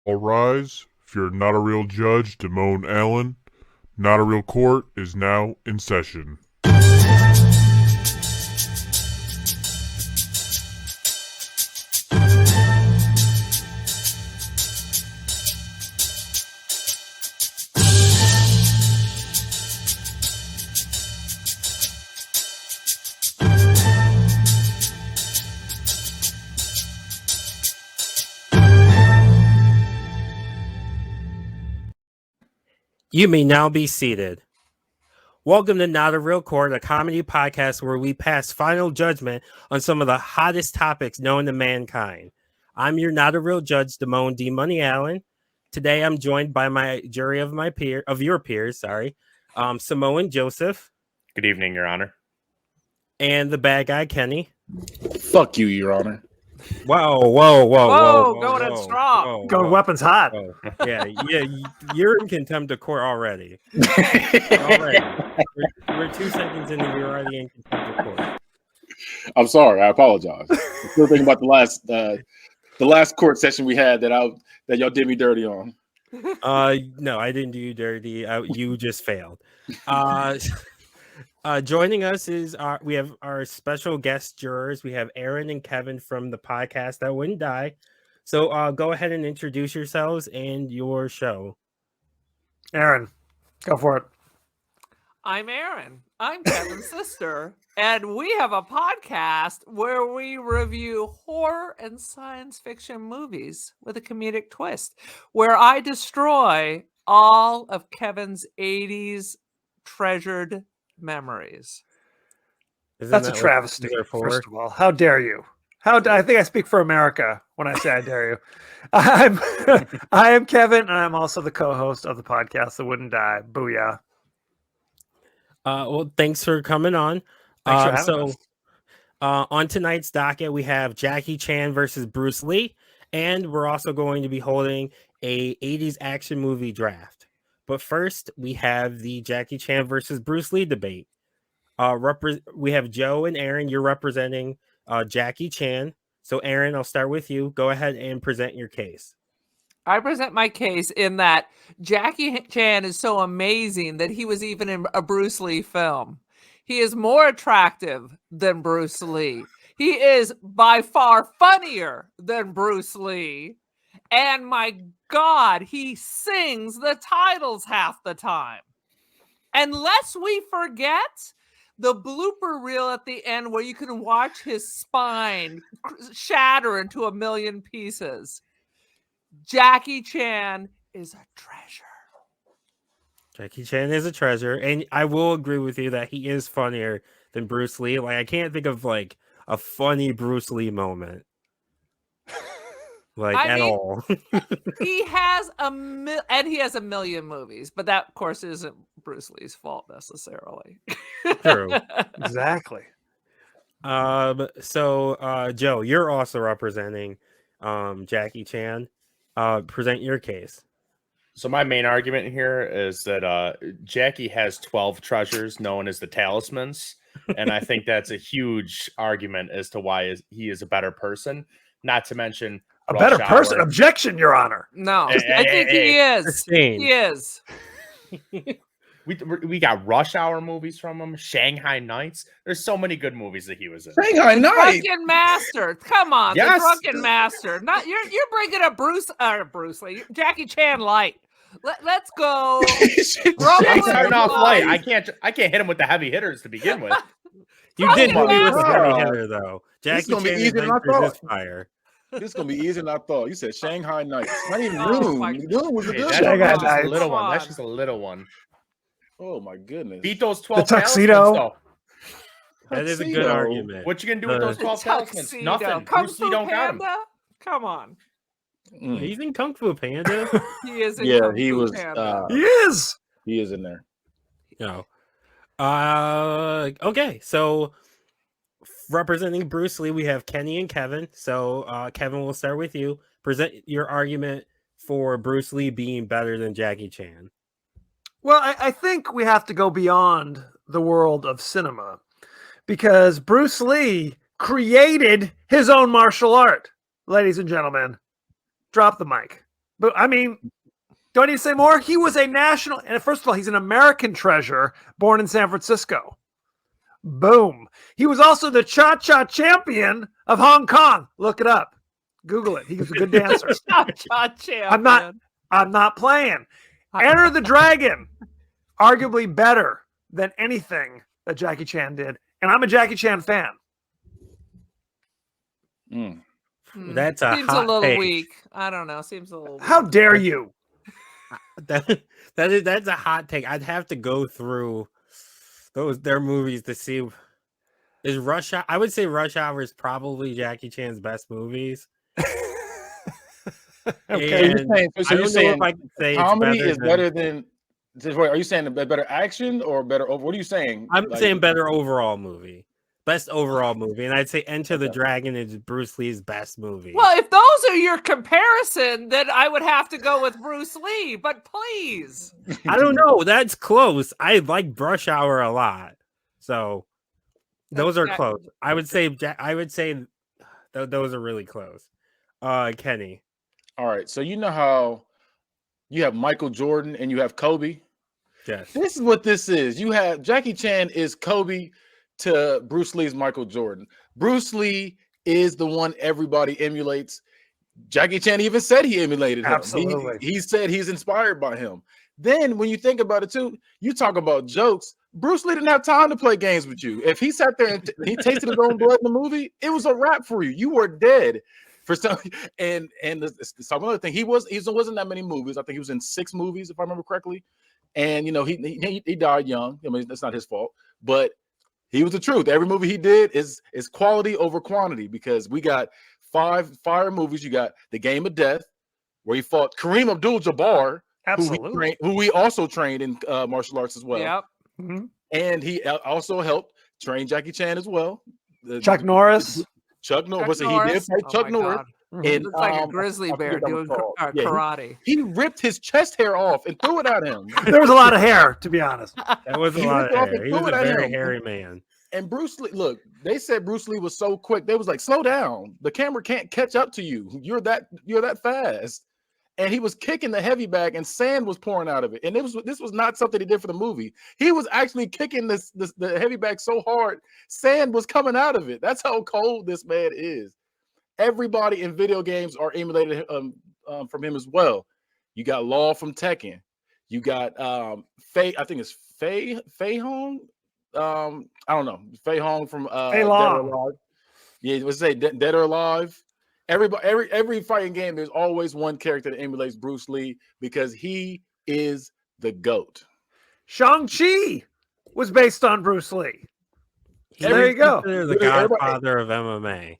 All rise. If you're not a real judge, Damone Allen, not a real court is now in session. You may now be seated. Welcome to Not a Real Court, a comedy podcast where we pass final judgment on some of the hottest topics known to mankind. I'm your Not a Real Judge, Damone D. Money Allen. Today I'm joined by my jury of your peers, Samoan Joseph. Good evening, Your Honor. And the bad guy, Kenny. Fuck you, Your Honor. Whoa, going in strong. Going weapons hot. Yeah, you're in contempt of court already. We're 2 seconds in and you're already in contempt of court. I'm sorry. I apologize. I'm still thinking about the last court session we had that y'all did me dirty on. No, I didn't do you dirty. You just failed. Joining us is we have our special guest jurors. We have Aaron and Kevin from the podcast That Wouldn't Die. So go ahead and introduce yourselves and your show. Aaron, go for it. I'm Aaron. I'm Kevin's sister. And we have a podcast where we review horror and science fiction movies with a comedic twist, where I destroy all of Kevin's 80s treasured memories. That's a travesty, first of all. How dare you? I think I speak for America when I say I dare you. I am Kevin, and I'm also the co-host of the podcast That Wouldn't Die. Booyah. Well, thanks for coming on. Thanks for having us. On tonight's docket, we have Jackie Chan versus Bruce Lee, and we're also going to be holding a 80s action movie draft. But first, we have the Jackie Chan versus Bruce Lee debate. We have Joe and Aaron. You're representing Jackie Chan. So, Aaron, I'll start with you. Go ahead and present your case. I present my case in that Jackie Chan is so amazing that he was even in a Bruce Lee film. He is more attractive than Bruce Lee. He is by far funnier than Bruce Lee. And my God, he sings the titles half the time. And lest we forget the blooper reel at the end where you can watch his spine shatter into a million pieces. Jackie Chan is a treasure. Jackie Chan is a treasure. And I will agree with you that he is funnier than Bruce Lee. Like, I can't think of like a funny Bruce Lee moment. At all. He has a million movies, but that of course isn't Bruce Lee's fault necessarily. True. Exactly. So Joe, you're also representing Jackie Chan. Present your case. So my main argument here is that Jackie has 12 treasures known as the talismans, and I think that's a huge argument as to why he is a better person. Not to mention a better person. Objection, Your Honor. No, I think he is. Christine. He is. We got Rush Hour movies from him, Shanghai Nights. There's so many good movies that he was in. Shanghai Nights. Drunken Master. Come on, Yes. The Drunken Master. Not you're bringing up Bruce Lee, Jackie Chan light. Let's go. He's starting off light. I can't hit him with the heavy hitters to begin with. You did hit me with a Master. heavy hitter, though. Jackie gonna be Chan easier is than I thought. fire. This is gonna be easier than I thought. You said Shanghai Nights. Not even Oh, my Noon. Noon was a Hey, good that's one. Shanghai just a Nights. little one. Come That's on. just a little one. Oh my goodness. Beat those 12 The tuxedo. talismans, though. That is a good Tuxedo. argument. What you gonna do with those 12 talismans? Tuxedo. Nothing. Kung Bruce Lee Fu don't got him. Panda? Come on. Mm. He's in Kung Fu Panda. He is in Yeah, Kung he Fu was. Panda. He is. He is in there. No. Okay, so representing Bruce Lee, we have Kenny and Kevin. So Kevin, we'll start with you. Present your argument for Bruce Lee being better than Jackie Chan. Well, I think we have to go beyond the world of cinema because Bruce Lee created his own martial art. Ladies and gentlemen, drop the mic. But I mean, don't need to say more. He was a national, and first of all, he's an American treasure born in San Francisco. Boom. He was also the cha-cha champion of Hong Kong. Look it up. Google it. He was a good dancer. Cha-cha champion. I'm not playing. Enter the Dragon. Arguably better than anything that Jackie Chan did. And I'm a Jackie Chan fan. That's a seems hot a little take. weak. I don't know. Seems a little. How dare you? That's a hot take. I'd have to go through their movies to see. Is Rush Hour? I would say Rush Hour is probably Jackie Chan's best movies. Okay. And So I you're don't know saying if I can say comedy it's is better than. Are you saying better action or better over? What are you saying? I'm saying better overall movie, best overall movie, and I'd say Enter the Dragon is Bruce Lee's best movie. Well, if those are your comparison, then I would have to go with Bruce Lee. But please, I don't know. That's close. I like Rush Hour a lot, so those are close. I would say those are really close. Kenny. All right. So you know how you have Michael Jordan and you have Kobe. Yes. This is what this is. You have Jackie Chan is Kobe to Bruce Lee's Michael Jordan. Bruce Lee is the one everybody emulates. Jackie Chan even said he emulated him. Absolutely. He said he's inspired by him. Then when you think about it too, you talk about jokes. Bruce Lee didn't have time to play games with you. If he sat there and he tasted his own blood in the movie, it was a wrap for you. You were dead. For some, and some other thing, he wasn't that many movies. I think he was in 6 movies, if I remember correctly. And he died young. I mean, that's not his fault, but he was the truth. Every movie he did is quality over quantity, because we got 5 fire movies. You got The Game of Death, where he fought Kareem Abdul-Jabbar, Absolutely. who we also trained in martial arts as well. yep. Mhm. And he also helped train Jackie Chan as well. Chuck Norris. Chuck Norris. Chuck So he Norris. did fight Chuck my Norris. God. And, Looks like a grizzly I bear forget what doing it's called. Yeah, karate. he ripped his chest hair off and threw it at him. There was a lot of hair, to be honest. That was a He lot ripped of off hair. and He was threw a it at very him. hairy man. And Bruce Lee, look, they said Bruce Lee was so quick. They was like, slow down. The camera can't catch up to you. You're that fast. And he was kicking the heavy bag, and sand was pouring out of it. And this was not something he did for the movie. He was actually kicking the heavy bag so hard, sand was coming out of it. That's how cold this man is. Everybody in video games are emulated from him as well. You got Law from Tekken. You got Fei. I think it's Fei Hong. I don't know. Fei Hong from Fei Dead or Long. Alive. Yeah, let's say Dead or Alive. Every fighting game, there's always one character that emulates Bruce Lee, because he is the GOAT. Shang-Chi was based on Bruce Lee. He There was you go. considered the Everybody- godfather of MMA.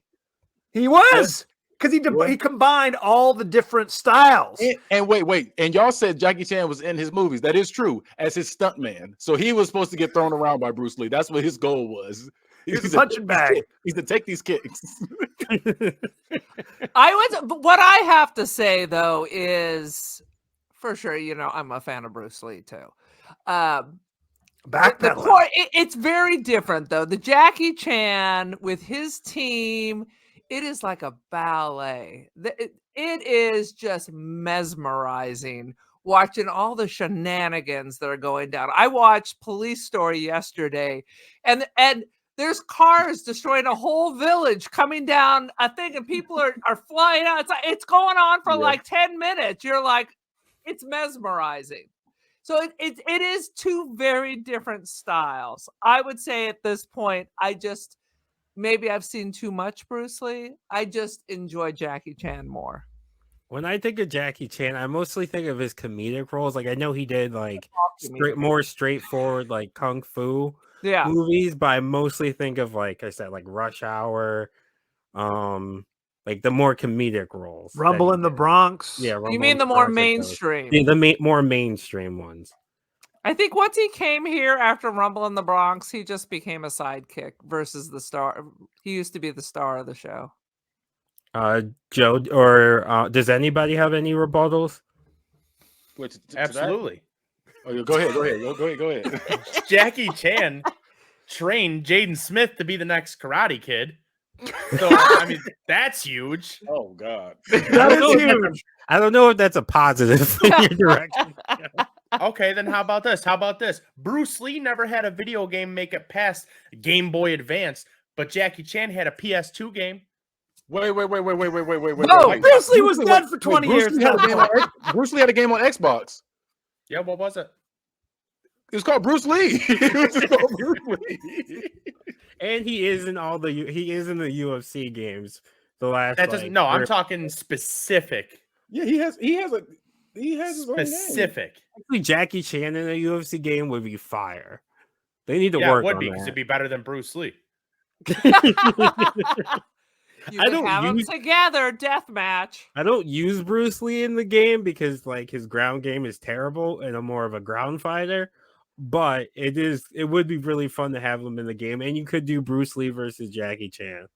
He was, because he combined all the different styles. And wait, and y'all said Jackie Chan was in his movies. That is true, as his stuntman. So he was supposed to get thrown around by Bruce Lee. That's what his goal was. He's a punching bag. He's to take these kicks. What I have to say though is, for sure, I'm a fan of Bruce Lee too. Backpedaling. It's very different though. The Jackie Chan with his team, it is like a ballet. It is just mesmerizing watching all the shenanigans that are going down. I watched Police Story yesterday, and there's cars destroying a whole village coming down a thing, and people are flying out. It's going on for like 10 minutes. You're like, it's mesmerizing. So it is 2 very different styles. I would say at this point, maybe I've seen too much Bruce Lee. I just enjoy Jackie Chan more. When I think of Jackie Chan, I mostly think of his comedic roles. Like, I know he did like more straightforward like kung fu movies, but I mostly think of, like I said, like Rush Hour, like the more comedic roles. Rumble in the Bronx. Yeah, You mean the more mainstream? Yeah, the more mainstream ones. I think once he came here after Rumble in the Bronx, he just became a sidekick versus the star. He used to be the star of the show. Joe, or does anybody have any rebuttals? Absolutely. Oh, go ahead. Jackie Chan trained Jaden Smith to be the next Karate Kid. So I mean, that's huge. Oh God. That is huge. I don't know if that's a positive in your direction. Okay, then how about this? Bruce Lee never had a video game make it past Game Boy Advance, but Jackie Chan had a PS2 game. Wait. No, Bruce Lee was dead for 20 years. Bruce Lee had a game on Xbox. Yeah, what was it? It was called Bruce Lee. It was called Bruce Lee. And he is in the UFC games. The last That doesn't. No, I'm talking specific. Yeah, he has his own game. Specific. Actually, Jackie Chan in a UFC game would be fire. They need to Yeah, it work would on be because that. it'd be better than Bruce Lee. You I could don't have them use- together, death match. I don't use Bruce Lee in the game because like his ground game is terrible and I'm more of a ground fighter. But it would be really fun to have him in the game, and you could do Bruce Lee versus Jackie Chan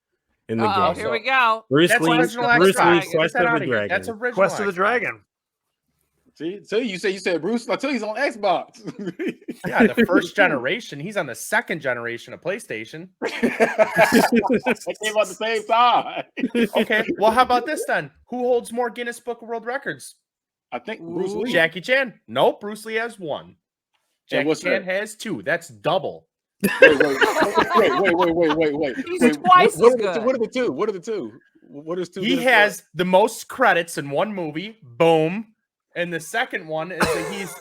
in the Oh, game. here we go. Bruce That's Lee, original Bruce Xbox. Lee, Get Quest that of outta the here. Dragon. That's original. Quest of the Xbox. Dragon. See, so you said Bruce. Until he's on Xbox. Yeah, the first generation. He's on the second generation of PlayStation. They came out at the same time. Okay, well, how about this then? Who holds more Guinness Book of World Records? I think Bruce Lee. Jackie Chan. Nope, Bruce Lee has one. And Jackie what's Chan that? has two. That's double. Wait. He's twice as good. What are the two? What are the two? What is two? He has the most credits in one movie. Boom. And the second one is that he's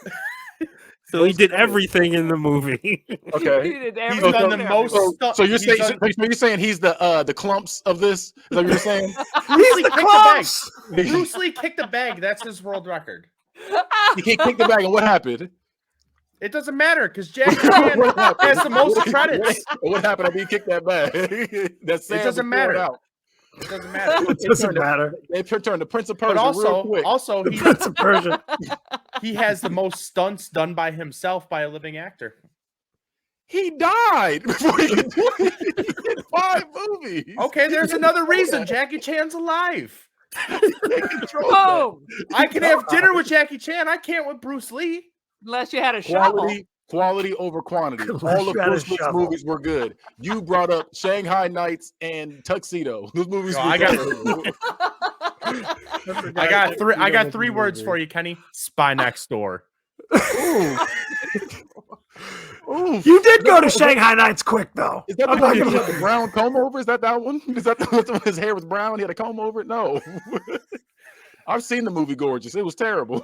So he did everything in the movie. Okay. He did he's everything. done the most. So you're he's saying done- so you're saying he's the clumps of this? Is that what you're saying? Bruce Lee kicked the bag. Clumps! Bruce Lee kicked the bag. That's his world record. He kicked the bag, and what happened? It doesn't matter because Jackie Chan What happened? has the most credits. What happened after he kicked that bag? That It doesn't matter. Out. It doesn't matter. It doesn't matter. They turned the Prince of Persia But real quick. also Prince of Persia. he has the most stunts done by himself by a living actor. He died before he could do it. He did 5 movies. Okay, there's another reason Jackie Chan's alive. Boom! I can have dinner with Jackie Chan. I can't with Bruce Lee. Unless you had a shovel. Quality over quantity. Unless All of you had a Bruce Lee's shovel. movies were good. You brought up Shanghai Nights and Tuxedo. Those movies. No, were I got- good. I got three words for you, Kenny. Spy Next Door. Ooh. Ooh. You did go to Shanghai Nights quick, though. Is that I'm the not one he gonna had the brown comb over? Is that one? Is that the one his hair was brown? He had a comb over it? No. I've seen the movie Gorgeous. It was terrible.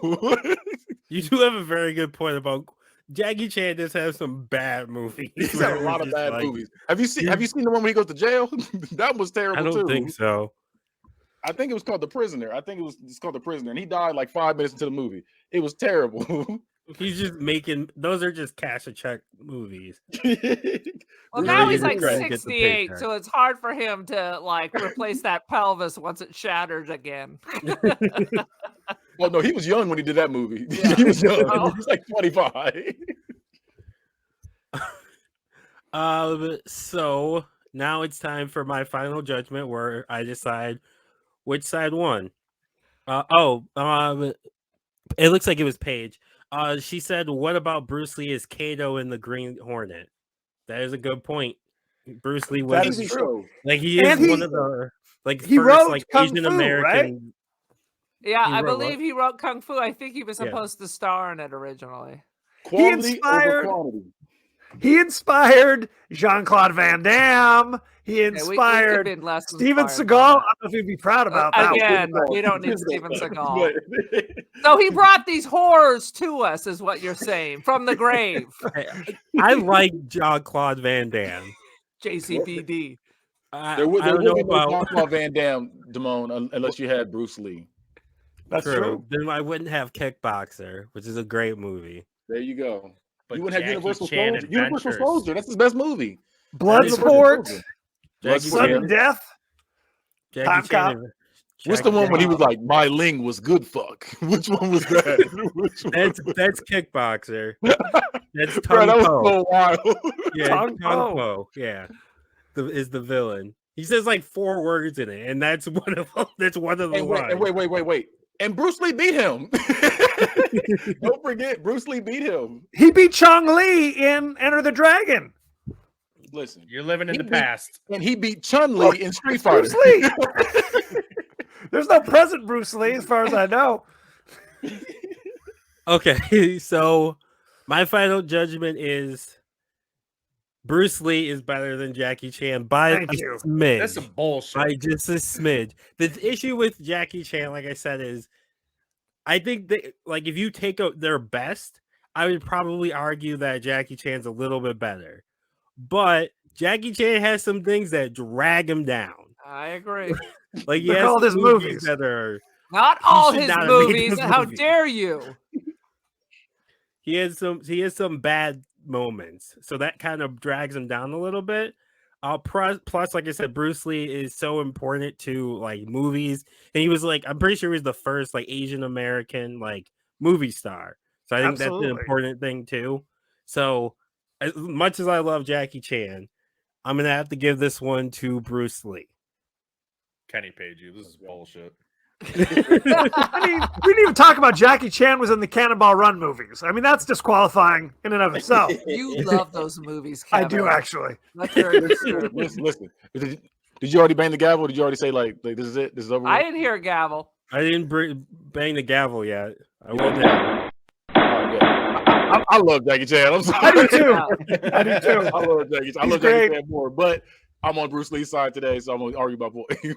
You do have a very good point about Jackie Chan does have some bad movies. He's had a lot of bad movies. Have you seen the one where he goes to jail? That was terrible I don't too. think so. I think it was called The Prisoner. It's called The Prisoner, and he died like 5 minutes into the movie. It was terrible. He's just making those are just cash a check movies. Well, Bruce now Lee he's was like great. Get the 68, paycheck. so it's hard for him to like replace that pelvis once it shatters again. Well, no, he was young when he did that movie. Yeah. He was young. Oh. He was like 25. So now it's time for my final judgment where I decide which side won. It looks like it was Paige. She said, "What about Bruce Lee as Kato in the Green Hornet?" That is a good point. Bruce Lee That was is true. like he is And one he- of the he first wrote like Kung Asian Fu, American. Yeah, He I wrote what? believe he wrote Kung Fu. I think he was Yeah. supposed to star in it originally. Quality inspired- over quantity. He inspired Jean-Claude Van Damme. He Yeah, we could've inspired been less Steven inspired Seagal. by I that. don't know if he'd be proud about that. Again, one. we don't need Steven Seagal. But- So he brought these horrors to us, is what you're saying, from the grave. I like Jean-Claude Van Damme. JCVD. I There would don't be know no about Jean-Claude Van Damme, Damone, unless you had Bruce Lee. That's true. Then I wouldn't have Kickboxer, which is a great movie. There you go. But You wouldn't have Jackie Universal Chan Soldier. Universal Adventures. Soldier. That's his best movie. Bloodsport, Jackie Sudden Chan- Death. Jackie Time Chan- Cop. What's the Jackie one when he Chan- was like, "My Ling was good fuck"? Which one was that? Which one? That's Kickboxer. That's Bro, Tong that was Po. so wild. Yeah, Tong Tong Po. Po. Yeah, is the villain. He says like 4 words in it, and that's one of them. That's one of the And lines. wait. And Bruce Lee beat him. Don't forget, Bruce Lee beat him. He beat Chong Li in Enter the Dragon. Listen, You're living in He the beat- past. and he beat Chun-Li in Street Fighter. Bruce Lee. There's no present Bruce Lee, as far as I know. Okay, so my final judgment is Bruce Lee is better than Jackie Chan by Thank a you. smidge. That's some bullshit. By just a smidge. The issue with Jackie Chan, like I said, is I think that like if you take out their best, I would probably argue that Jackie Chan's a little bit better. But Jackie Chan has some things that drag him down. I agree. Like he They're has called his movies movies. that are Not all should his not have made movies. those How movies. dare you? he has some bad moments, so that kind of drags him down a little bit. Plus, like I said, Bruce Lee is so important to like movies, and he was like, I'm pretty sure he was the first like Asian American like movie star. So I think that's Absolutely. an important thing too. So as much as I love Jackie Chan, I'm gonna have to give this one to Bruce Lee. Kenny paid you. This is bullshit. I mean, we didn't even talk about Jackie Chan was in the Cannonball Run movies. I mean, that's disqualifying in and of itself. You love those movies, I Kevin. do actually. That's very disturbing. Listen. Did you already bang the gavel? Did you already say like this is it? This is over? I with? didn't hear a gavel. I didn't bang the gavel yet. I will now. Oh, yeah. I love Jackie Chan. I'm sorry. I do too. Yeah. I do too. I love Jackie Chan. I He's love great. Jackie Chan more, but I'm on Bruce Lee's side today, so I'm gonna argue my point. Only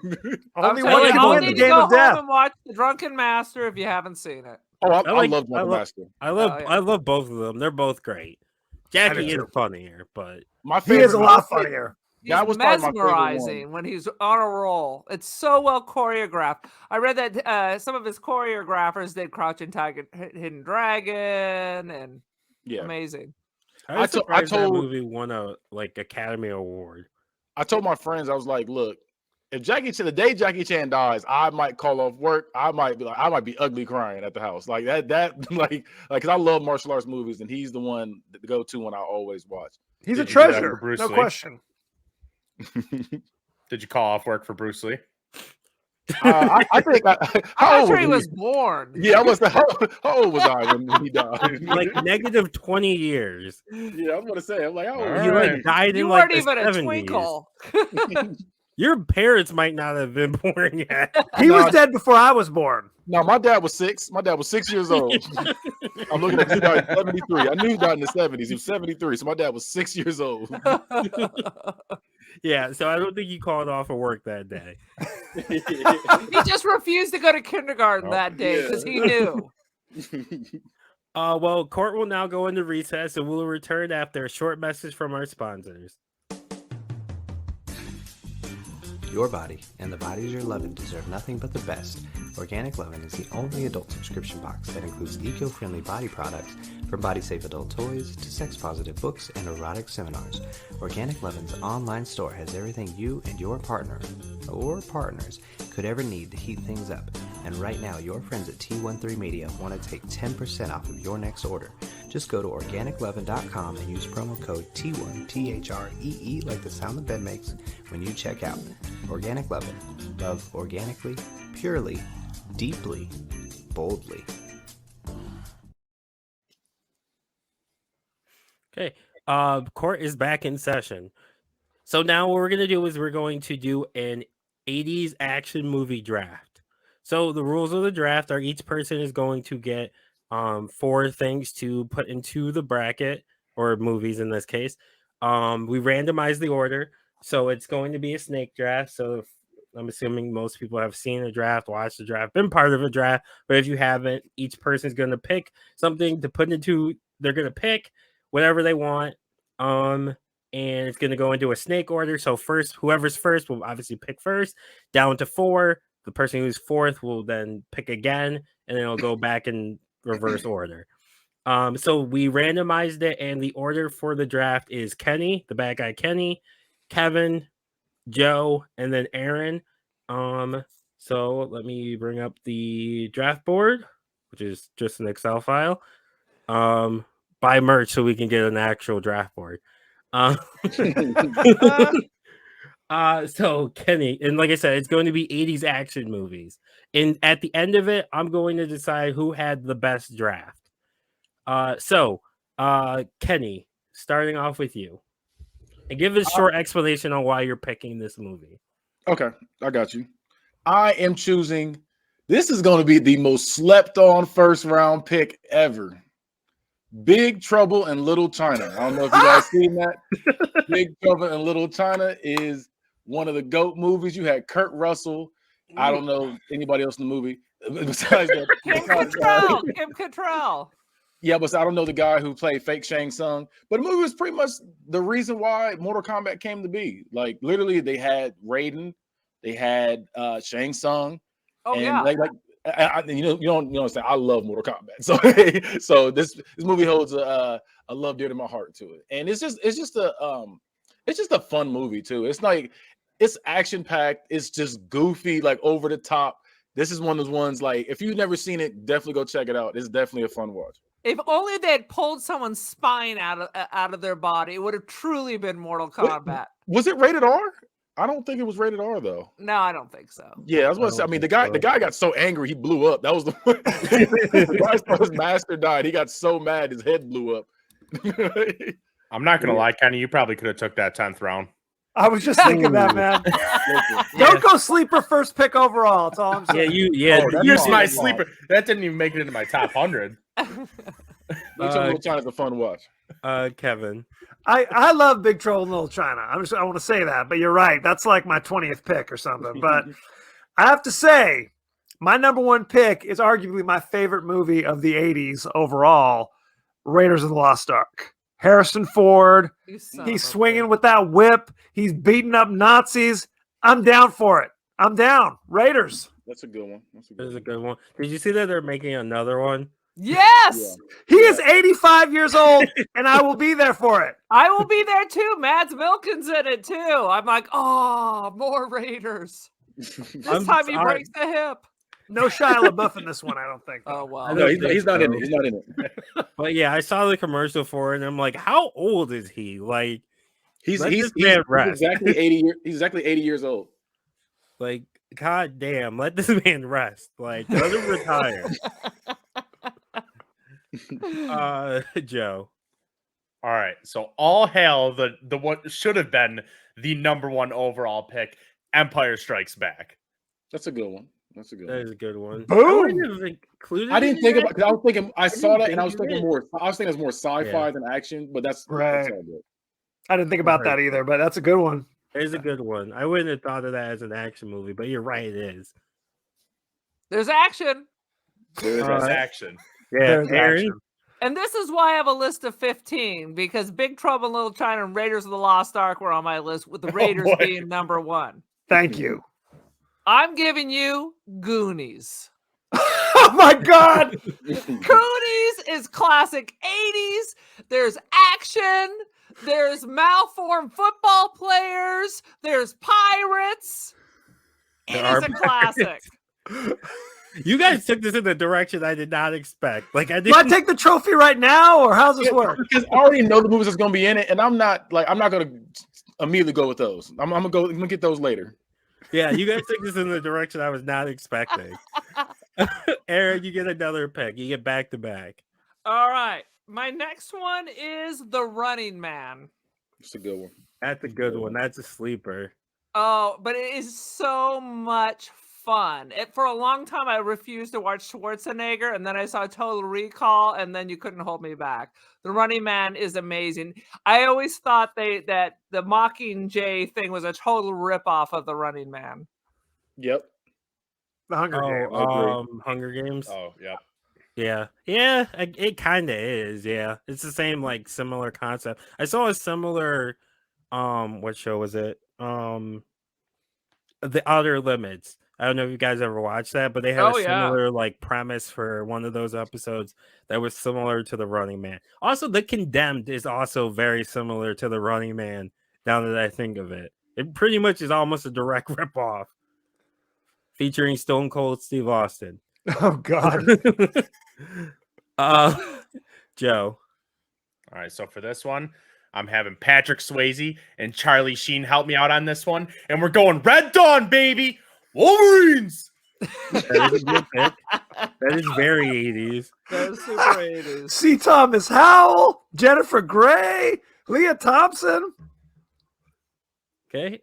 I'm one telling you, can I'll win the need to game go of death. home and watch The Drunken Master if you haven't seen it. Oh, I like- love I Drunken love- Master. I love Oh, yeah. I love both of them. They're both great. Jackie is too. funnier, but My He is a favorite- lot funnier. He's That was probably my favorite one. mesmerizing when he's on a roll. It's so well choreographed. I read that some of his choreographers did Crouching Tiger, Hidden Dragon, and Yeah, amazing. I was I surprised that told- movie won a like Academy Award. I told my friends, I was like, look, if the day Jackie Chan dies, I might call off work. I might be ugly crying at the house. Like that like because I love martial arts movies, and he's the one to go to when I always watch. He's a Did you do that treasure. for Bruce No Lee? question. Did you call off work for Bruce Lee? I think I'm how not old sure he was was born. Yeah, I was how old was I when he died? Like negative 20 years. yeah, I'm gonna say, I'm like, how old? He Alright. like died You in like weren't the even a 70s. twinkle. Your parents might not have been born yet. He No, was dead before I was born. No, my dad was 6. My dad was 6 years old. I'm looking at 73. I knew he died in the 70s. He was 73, so my dad was 6 years old. Yeah, so I don't think he called off of work that day. He just refused to go to kindergarten Oh, that day because he knew. Well, court will now go into recess and we'll return after a short message from our sponsors. Your body and the bodies you're loving deserve nothing but the best. Organic Lovin' is the only adult subscription box that includes eco-friendly body products from body-safe adult toys to sex-positive books and erotic seminars. Organic Lovin's online store has everything you and your partner or partners could ever need to heat things up. And right now, your friends at T13 Media want to take 10% off of your next order. Just go to organiclovin.com and use promo code T1, T-H-R-E-E, like the sound the bed makes, when you check out. Organic Lovin'. Love organically, purely, deeply, boldly. Okay. Court is back in session. So now what we're going to do is we're going to do an 80s action movie draft. So the rules of the draft are each person is going to get 4 things to put into the bracket, or movies in this case. We randomize the order, so it's going to be a snake draft. So I'm assuming most people have seen a draft, watched the draft, been part of a draft, but if you haven't, each person is going to pick something to put into. They're going to pick whatever they want, and it's going to go into a snake order. So first, whoever's first will obviously pick first, down to 4. The person who's 4th will then pick again, and then it'll go back in reverse order. So we randomized it, and the order for the draft is Kenny, the bad guy Kenny, Kevin, Joe, and then Aaron. So let me bring up the draft board, which is just an Excel file. Buy merch so we can get an actual draft board. So Kenny, and like I said, it's going to be 80s action movies. And at the end of it, I'm going to decide who had the best draft. So Kenny, starting off with you. And give a short explanation on why you're picking this movie. Okay, I got you. I am choosing. This is going to be the most slept on first round pick ever. Big Trouble in Little China. I don't know if you guys seen that. Big Trouble in Little China is one of the GOAT movies. You had Kurt Russell. I don't know anybody else in the movie besides that. Kim Cattrall. Kim Cattrall. Yeah, but I don't know the guy who played Fake Shang Tsung. But the movie was pretty much the reason why Mortal Kombat came to be. Like literally, they had Raiden, they had Shang Tsung. Oh and yeah. You don't say I love Mortal Kombat. So this movie holds a love dear to my heart to it, and it's just a fun movie too. It's like it's action packed. It's just goofy, like over the top. This is one of those ones like if you've never seen it, definitely go check it out. It's definitely a fun watch. If only they had pulled someone's spine out of their body, it would have truly been Mortal Kombat. Was it rated R? I don't think it was rated R though. No, I don't think so. Yeah, I was going to say. I mean, the guy got so angry he blew up. That was the one. The guy thought his master died. He got so mad his head blew up. I'm not gonna lie, Kenny. You probably could have took that 10th round. I was just thinking that, man. Don't go sleeper first pick overall. That's all I'm saying. Here's my sleeper. That didn't even make it into my top 100. Little China's a fun watch. Kevin. I love Big Trouble in Little China. I want to say that, but you're right. That's like my 20th pick or something. But I have to say, my number one pick is arguably my favorite movie of the 80s overall, Raiders of the Lost Ark. Harrison Ford, he's swinging with that whip. He's beating up Nazis. I'm down for it. I'm down. Raiders. That's a good one. That's a good one. Did you see that they're making another one? Yes. Yeah. He is 85 years old, and I will be there for it. I will be there too. Mads Mikkelsen's in it too. I'm like, oh, more Raiders. This time he breaks the hip. No Shia LaBeouf in this one, I don't think. Oh well. No, he's not in it. He's not in it. But yeah, I saw the commercial for it, and I'm like, how old is he? Like, he's exactly 80 years old. Like, god damn, let this man rest. Like, let him retire. Joe. All right, so all hail the what should have been the number one overall pick, Empire Strikes Back. That's a good one. That is a good one. Boom. I didn't think about because I was thinking I saw that and I was thinking it's more sci-fi than action, but that's right. That's all good. I didn't think about that either, but that's a good one. It's a good one. I wouldn't have thought of that as an action movie, but you're right, it is. There's action. There's action. Yeah, There's Aaron. action. And this is why I have a list of 15, because Big Trouble in Little China and Raiders of the Lost Ark were on my list, with the Raiders being number one. Thank you. I'm giving you Goonies. Oh my God. Goonies is classic 80s. There's action. There's malformed football players. There's pirates. It is a classic. You guys took this in the direction I did not expect. Like, I Do I didn't. take the trophy right now, or how's this work? Because I already know the movies that's going to be in it, and I'm not going to immediately go with those. I'm going to get those later. Yeah, you guys took this in the direction I was not expecting. Aaron, you get another pick. You get back to back. All right. My next one is The Running Man. It's a good one. That's a good one. That's a sleeper. Oh, but it is so much fun. For a long time, I refused to watch Schwarzenegger, and then I saw Total Recall, and then you couldn't hold me back. The Running Man is amazing. I always thought that the Mockingjay thing was a total ripoff of The Running Man. Yep. The Hunger Games. Hunger Games. Oh, yeah. Yeah, it kind of is. Yeah, it's the same, like, similar concept. I saw a similar, what show was it? The Outer Limits. I don't know if you guys ever watched that, but they had a similar like premise for one of those episodes that was similar to The Running Man. Also, The Condemned is also very similar to The Running Man. Now that I think of it, it pretty much is almost a direct ripoff, featuring Stone Cold Steve Austin. Oh God. Joe. All right, so for this one, I'm having Patrick Swayze and Charlie Sheen help me out on this one, and we're going Red Dawn, baby. Wolverines. That is a good pick. That is very 80s. That is super 80s. C. Thomas Howell, Jennifer Grey, Leah Thompson. Okay.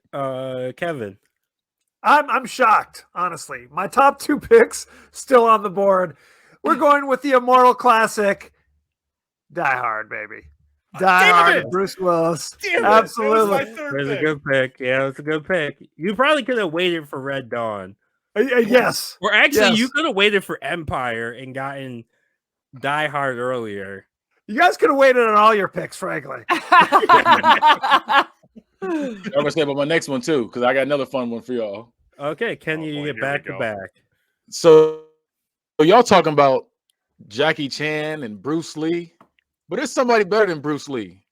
Kevin. I'm shocked, honestly. My top 2 picks still on the board. We're going with the immortal classic, Die Hard, baby. Die Hard, Bruce Willis. Absolutely. There's a good pick. Yeah, it's a good pick. You probably could have waited for Red Dawn. Yes. Or actually, Yes. you could have waited for Empire and gotten Die Hard earlier. You guys could have waited on all your picks, frankly. I'm gonna say about my next one too, because I got another fun one for y'all. Okay, can you get back to back? So y'all talking about Jackie Chan and Bruce Lee, but there's somebody better than Bruce Lee.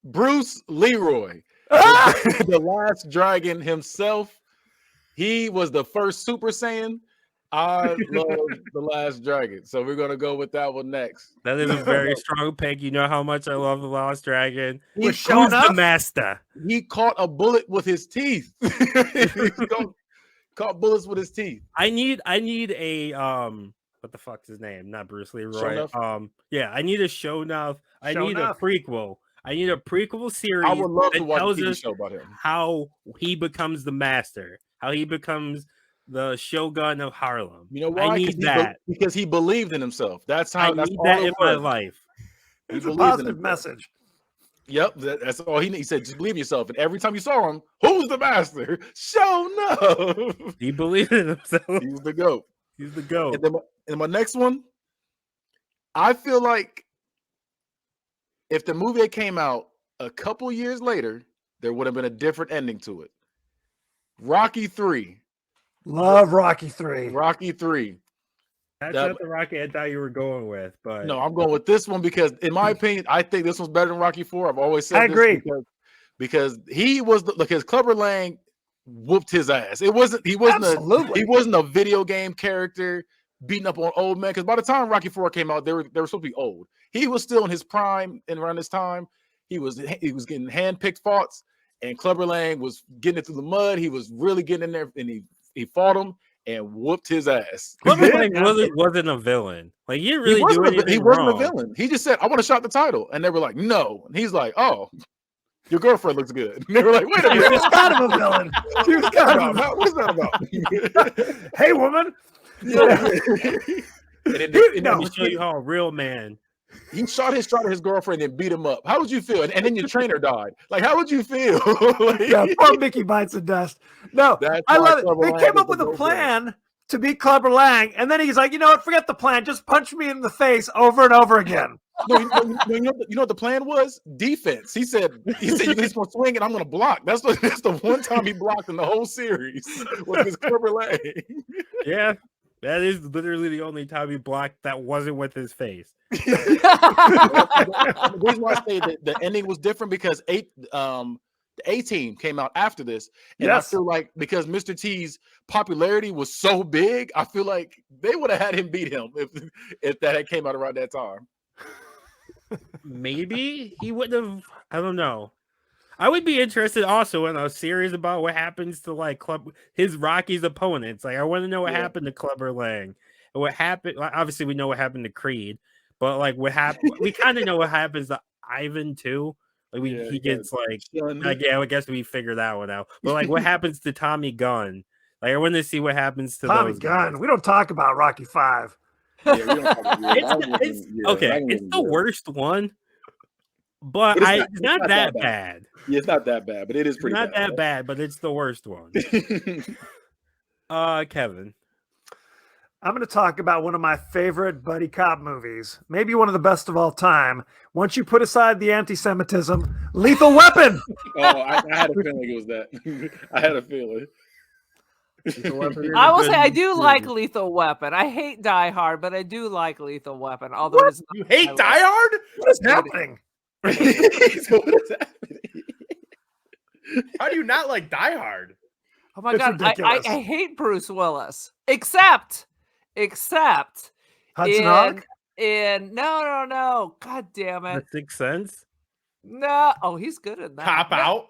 Bruce Leroy, the last dragon himself. He was the first Super Saiyan. I love the Last Dragon, so we're gonna go with that one next. That is a very strong pick. You know how much I love the Last Dragon. Who's the master? He caught a bullet with his teeth. Caught bullets with his teeth. I need a what the fuck's his name? Not Bruce Leroy. Yeah, I need a show enough. I need a prequel. I need a prequel series. I would love to watch a tells TV us show about him. how he becomes the master, how he becomes the Shogun of Harlem. You know why? I need that because he believed in himself. That's how. I That's need all that it in my was. life. It's a positive message. Yep, that's all he said. Just believe in yourself. And every time you saw him, who's the master? Show no. He believed in himself. He's the GOAT. He's the GOAT. And then my next one, I feel like if the movie came out a couple years later, there would have been a different ending to it. Rocky 3. Love Rocky 3. Rocky 3. That's not the Rocky I thought you were going with, but no, I'm going with this one because, in my opinion, I think this one's better than Rocky 4. I've always said I agree because he was because Clubber Lang whooped his ass. He wasn't a video game character beating up on old men. Because by the time Rocky 4 came out, they were supposed to be old. He was still in his prime, and around this time, he was getting handpicked fights, and Clubber Lang was getting it through the mud. He was really getting in there, and he fought him and whooped his ass. Clubber Lang wasn't a villain. Like he didn't really do anything He wasn't wrong. a villain. He just said, "I want to shot the title," and they were like, "No." And he's like, "Oh, your girlfriend looks good." And they were like, "Wait a minute, he was kind of a villain. He was kind of a what's that about?" Hey, woman. Let me show you how a real man. He shot his girlfriend and beat him up. How would you feel? And then your trainer died. Like, how would you feel? Poor Mickey bites the dust. No, I love it. They came up with a plan to beat Clubber Lang, and then he's like, you know what? Forget the plan. Just punch me in the face over and over again. No, you know what the plan was? Defense. He said you're just gonna swing and I'm gonna block. That's the one time he blocked in the whole series was his Clubber Lang. Yeah. That is literally the only time he blocked that wasn't with his face. The reason why I say that the ending was different because the A-Team came out after this, and I feel like because Mr. T's popularity was so big, I feel like they would have had him beat him if that had came out around that time. Maybe he wouldn't have. I don't know. I would be interested also in a series about what happens to like his Rocky's opponents. Like I want to know what happened to Clubber Lang and what happened. Like, obviously, we know what happened to Creed, but like what happened, we kind of know what happens to Ivan too. Like he gets like I guess we figured that one out. But like what happens to Tommy Gunn? Like I want to see what happens to Tommy those Gunn. guys. We don't talk about Rocky 5. It's the worst one. But it's not that bad. Yeah, it's not that bad, but it is pretty not that bad, but it's the worst one. Kevin. I'm going to talk about one of my favorite buddy cop movies, maybe one of the best of all time. Once you put aside the anti-Semitism, Lethal Weapon. I had a feeling it was that. I had a feeling. I will say I do like Lethal Weapon. I hate Die Hard, but I do like Lethal Weapon. Although you hate Die Hard? What is happening? What is happening? How do you not like Die Hard? Oh my god, I hate Bruce Willis. Except Hudson Hawk? in no. God damn it. The Sixth Sense? No. Oh, he's good in that. Cop Out?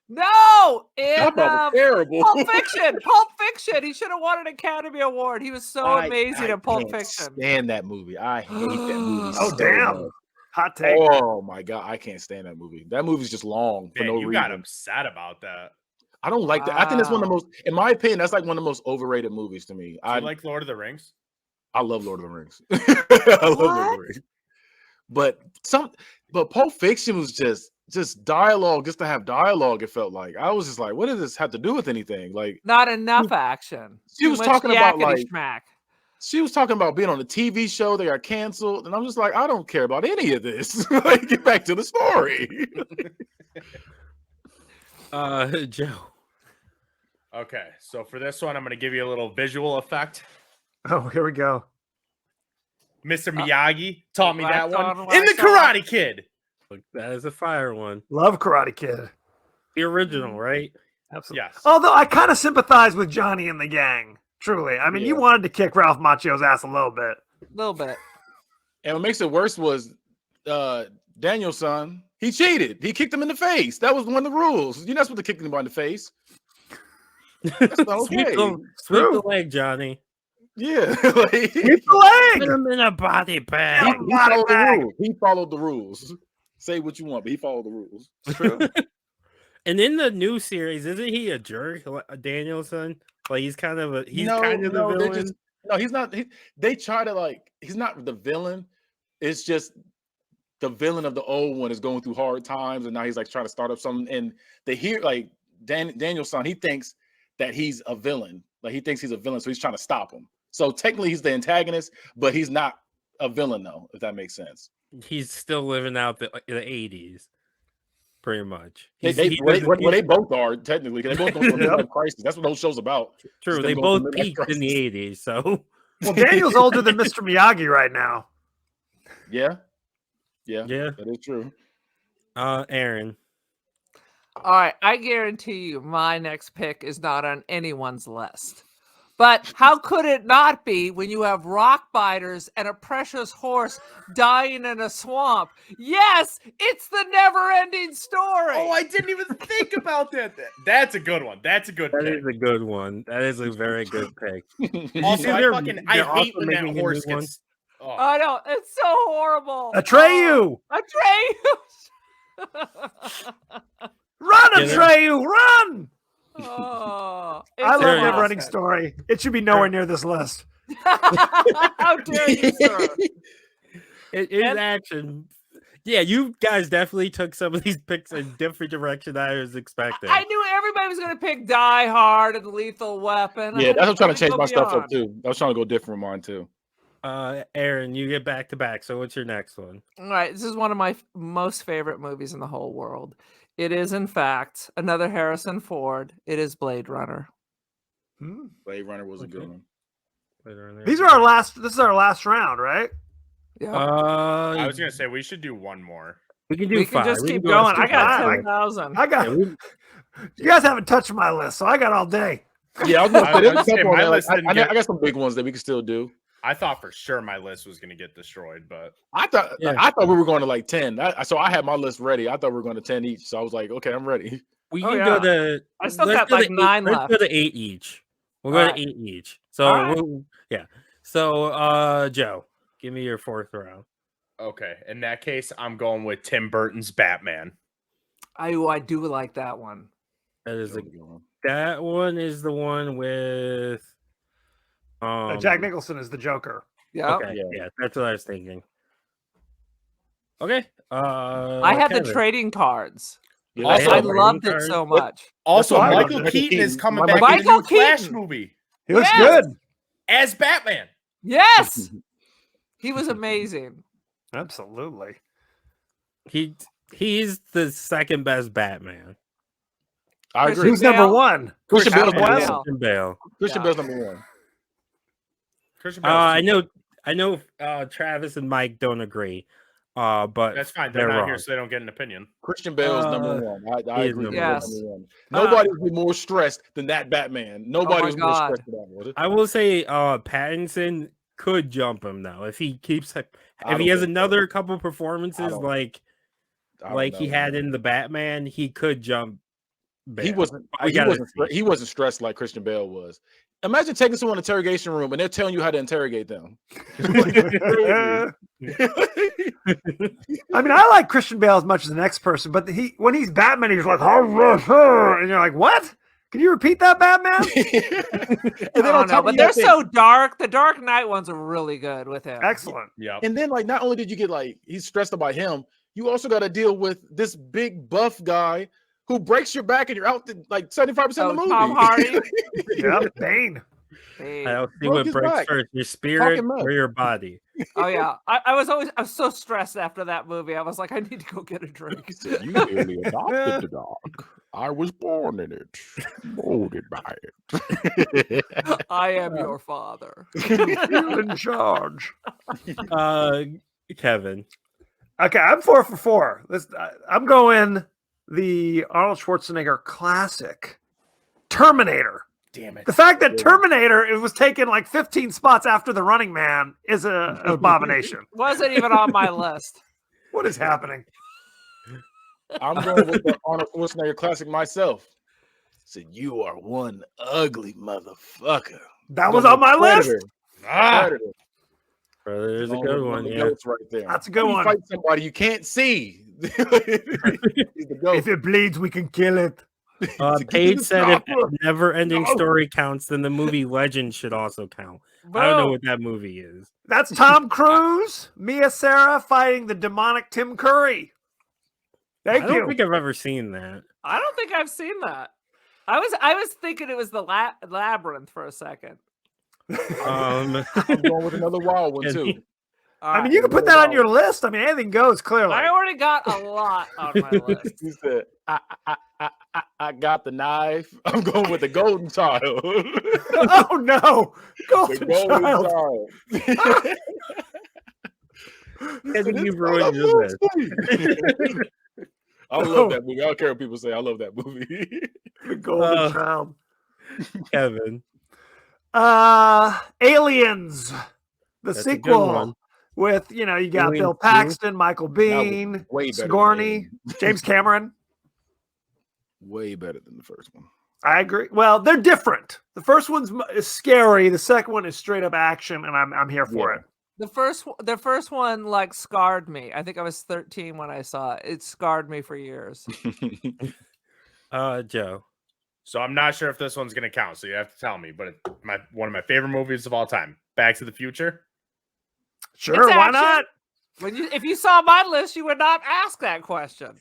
No, in terrible. Pulp Fiction. Pulp Fiction. He should have won an Academy Award. He was so amazing in Pulp Fiction. Stand that movie. I hate that movie. Oh, damn. Much. Hot take. Oh my god, I can't stand that movie. That movie's just long for no reason. You got upset about that. I don't like that. I think that's one of the most, in my opinion, that's like one of the most overrated movies to me. I like Lord of the Rings. I love Lord of the Rings. I love Lord of the Rings. But Pulp Fiction was just dialogue, just to have dialogue. It felt like I was just like, what does this have to do with anything? Like, not enough action. She was talking about she was talking about being on a TV show. They got canceled, and I'm just like, I don't care about any of this. Like, get back to the story. Joe. Okay, so for this one, I'm going to give you a little visual effect. Oh, here we go. Mr. Miyagi taught me that one on in The Karate Kid. Look, that is a fire one. Love Karate Kid. The original, right? Absolutely. Yes. Although I kind of sympathize with Johnny and the gang. Truly. I mean, you wanted to kick Ralph Macchio's ass a little bit. A little bit. And what makes it worse was Daniel's son. He cheated. He kicked him in the face. That was one of the rules. You're not supposed to kick anybody in the face. That's not okay. Sweep the leg, Johnny. Yeah. Like, Keep the leg. Put him in a body bag. He followed the rules. Say what you want, but he followed the rules. True. And in the new series, isn't he a jerk, Danielson? Like he's kind of the villain. No, he's not. They try to like. He's not the villain. It's just the villain of the old one is going through hard times, and now he's like trying to start up something. And they hear like Danielson. He thinks that he's a villain. Like he thinks he's a villain, so he's trying to stop him. So technically, he's the antagonist, but he's not a villain, though. If that makes sense. He's still living out the 80s, pretty much. They both are technically. They both go through a midlife crisis. That's what those show's about. True, they both peaked in the 80s. So, well, Daniel's older than Mr. Miyagi right now. Yeah, that is true. Aaron. All right, I guarantee you, my next pick is not on anyone's list. But how could it not be when you have rock biters and a precious horse dying in a swamp? Yes, it's the never-ending story. Oh, I didn't even think about that. That's a good one. That's a good pick. That is a good one. That is a very good pick. Also, I hate when that horse gets... Oh. I know. It's so horrible. Atreyu! Run, Atreyu! Run! Oh, I love Never-Ending Story. It should be nowhere near this list. How dare you, sir? It is action. Yeah, you guys definitely took some of these picks in different direction than I was expecting. I knew everybody was going to pick Die Hard and Lethal Weapon. Yeah, that's what I'm trying to change my stuff up too. I was trying to go different with mine too. Aaron, you get back to back. So what's your next one? All right, this is one of my most favorite movies in the whole world. It is, in fact, another Harrison Ford. It is Blade Runner. Blade Runner was a good one. This is our last round, right? Yeah. I was gonna say we should do one more. We can do 5. Just keep going. I got 10,000. You guys haven't touched my list, so I got all day. Yeah, I got some big ones that we can still do. I thought for sure my list was going to get destroyed, but I thought we were going to like 10. So I had my list ready. I thought we were going to 10 each. So I was like, okay, I'm ready. We can go to. I still got like 9 left. Let's go to 8 each. We'll go to 8 each. So So Joe, give me your 4th round. Okay, in that case, I'm going with Tim Burton's Batman. I do like that one. That one is the one with. Jack Nicholson is the Joker. Yeah. Okay. Yeah, that's what I was thinking. Okay. I had the trading cards. Yeah, also, I loved it so much. Also, Michael Keaton is coming back in the new Flash movie. He looks good as Batman. Yes, he was amazing. Absolutely. He's the second best Batman. I agree. Who's number 1? Christian Bale. Christian Bale. Christian Bale's number 1. I know. Travis and Mike don't agree. But that's fine. They're not here, so they don't get an opinion. Christian Bale is number 1. I agree. Yes. Number 1. Nobody would be more stressed than that Batman. Nobody was more stressed than that one. I will say, Pattinson could jump him though if he keeps. If he has another couple performances like he had in the Batman, he could jump. Bale. He wasn't stressed like Christian Bale was. Imagine taking someone to an interrogation room and they're telling you how to interrogate them. I mean, I like Christian Bale as much as the next person, but when he's Batman, he's like, and you're like, what? Can you repeat that, Batman? And then I on don't know, top but of they're that, so dark. The Dark Knight ones are really good with him. Excellent. Yeah. and then like not only did you get like he's stressed about him, you also got to deal with this big buff guy who breaks your back and you're out like 75% of the movie. Tom Hardy. Yeah, Bane. Hey. I'll see Broke what his breaks back. first, your spirit Talking mess. or your body. Oh yeah, I was so stressed after that movie. I was like, I need to go get a drink. He said, "You merely adopted the dog. I was born in it, molded by it." I am your father. You're in charge. Kevin. Okay, I'm 4 for 4. I'm going the Arnold Schwarzenegger classic, Terminator. Damn it. The fact that Terminator it was taken like 15 spots after The Running Man is an abomination. Wasn't even on my list. What is happening? I'm going with the Arnold Schwarzenegger classic myself. Said, "You are one ugly motherfucker." That was on my list. Predator. Ah, Predator. There's a One good of one. the Yeah. goats right there. That's a good How do you one. Fight somebody you can't see. He's the goat. If it bleeds, we can kill it. Paige said if Stop. Never Ending No. Story counts, then the movie Legend should also count. I don't know what that movie is. That's Tom Cruise, Mia Sarah fighting the demonic Tim Curry. Thank I don't you. think I've ever seen that. I don't think I've seen that. I was thinking it was the Labyrinth for a second. Um, I'm going with another wild one too. I mean, you can put that on your list. I mean, anything goes, clearly. I already got a lot on my list. He said, I got the knife. I'm going with the golden child. Oh, no. The Golden golden Child. child. I think you've ruined your list. I love that movie. I don't care what people say. I love that movie. The Golden Uh, Child. Kevin. Aliens. The That's a good sequel one. with, you got Aliens Bill 2. Paxton, Michael That was Biehn, way better than Sigourney, Aliens. James Cameron. Way better than the first one. I agree. Well, they're different. The first one's is scary. The second one is straight up action, and I'm here for it. The first one like scarred me. I think I was 13 when I saw it. It scarred me for years. Joe. So I'm not sure if this one's gonna count. So you have to tell me. But it's one of my favorite movies of all time, Back to the Future. Sure, It's why action. not? If you saw my list, you would not ask that question.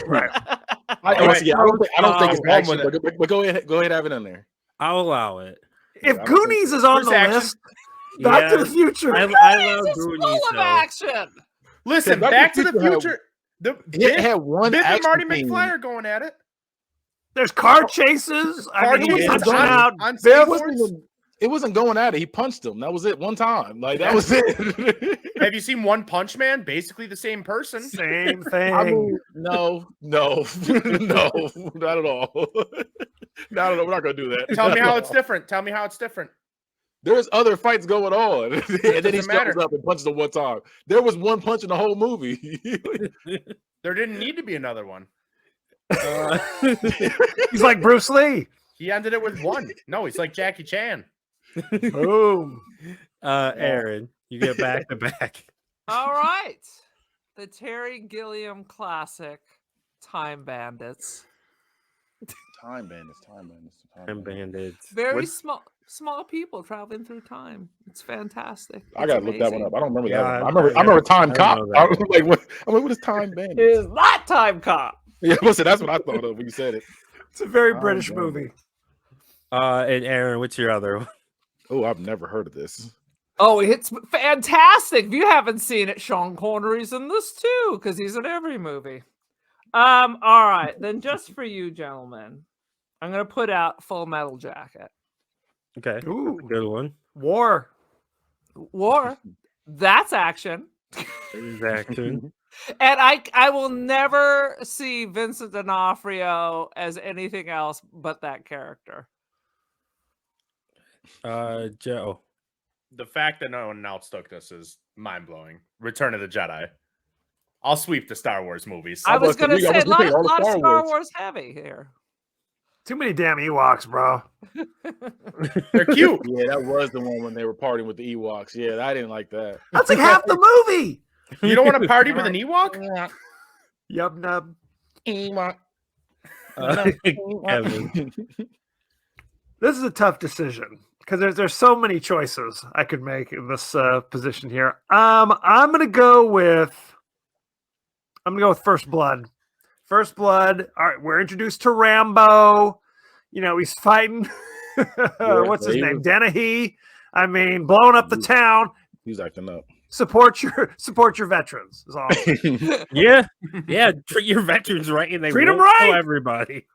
Right. I All right. don't think it's I'm action, with but go ahead, have it in there. I'll allow it. If I don't Goonies is on Where's the action? list, Back to the Future. I love It's Goonies, full of though. action. Listen, Back Back to to the the Future Future. It had one Biff and action Marty scene. McFly are going at it. There's car chases. I mean, Car he's chases punching on- out. on Biff. skateboards. It wasn't going at it. He punched him. That was it. One time. Like that was it. Have you seen One Punch Man? Basically the same person. Same thing. I mean, no, no, not at all. Not at all. We're not gonna do that. Tell me how it's different. Tell me how it's different. There's other fights going on, and then he Doesn't matter. shows up and punches him one time. There was one punch in the whole movie. There didn't need to be another one. He's like Bruce Lee. He ended it with one. No, he's like Jackie Chan. Boom. Aaron, you get back to back. All right. The Terry Gilliam classic, Time Bandits. Time bandits. And bandits. Very What? small people traveling through time. It's fantastic. I It's gotta look that one amazing. up. I don't remember Yeah, that one. I I remember Time I Cop. know I that was like, what? I'm like, what is Time It Bandits? is not Time Cop. Yeah, listen, that's what I thought of when you said it. It's a very Oh, British man. movie. And Aaron, what's your other one? Oh, I've never heard of this. Oh, it's fantastic. If you haven't seen it, Sean Connery's in this too, because he's in every movie. All right. Then just for you, gentlemen, I'm gonna put out Full Metal Jacket. Okay. Ooh, Good one. War. War. That's action. Exactly. And I will never see Vincent D'Onofrio as anything else but that character. Joe. The fact that no one else took this is mind blowing. Return of the Jedi. I'll sweep the Star Wars movies. I was gonna we- I say was a lot, thinking all the lot of Star Star Wars. Wars heavy here. Too many damn Ewoks, bro. They're cute. Yeah, that was the one when they were partying with the Ewoks. Yeah, I didn't like that. That's like half the movie. You don't want to party with an Ewok? Yub nub. Ewok. Kevin. This is a tough decision because there's so many choices I could make in this position here. I'm gonna go with First Blood. First Blood. All right, we're introduced to Rambo. You know, he's fighting. What's his name? Dennehy. I mean, blowing up the town. He's acting up. Support your veterans. Is all. Yeah. Treat your veterans right, and they Treat 'em won't right! kill everybody.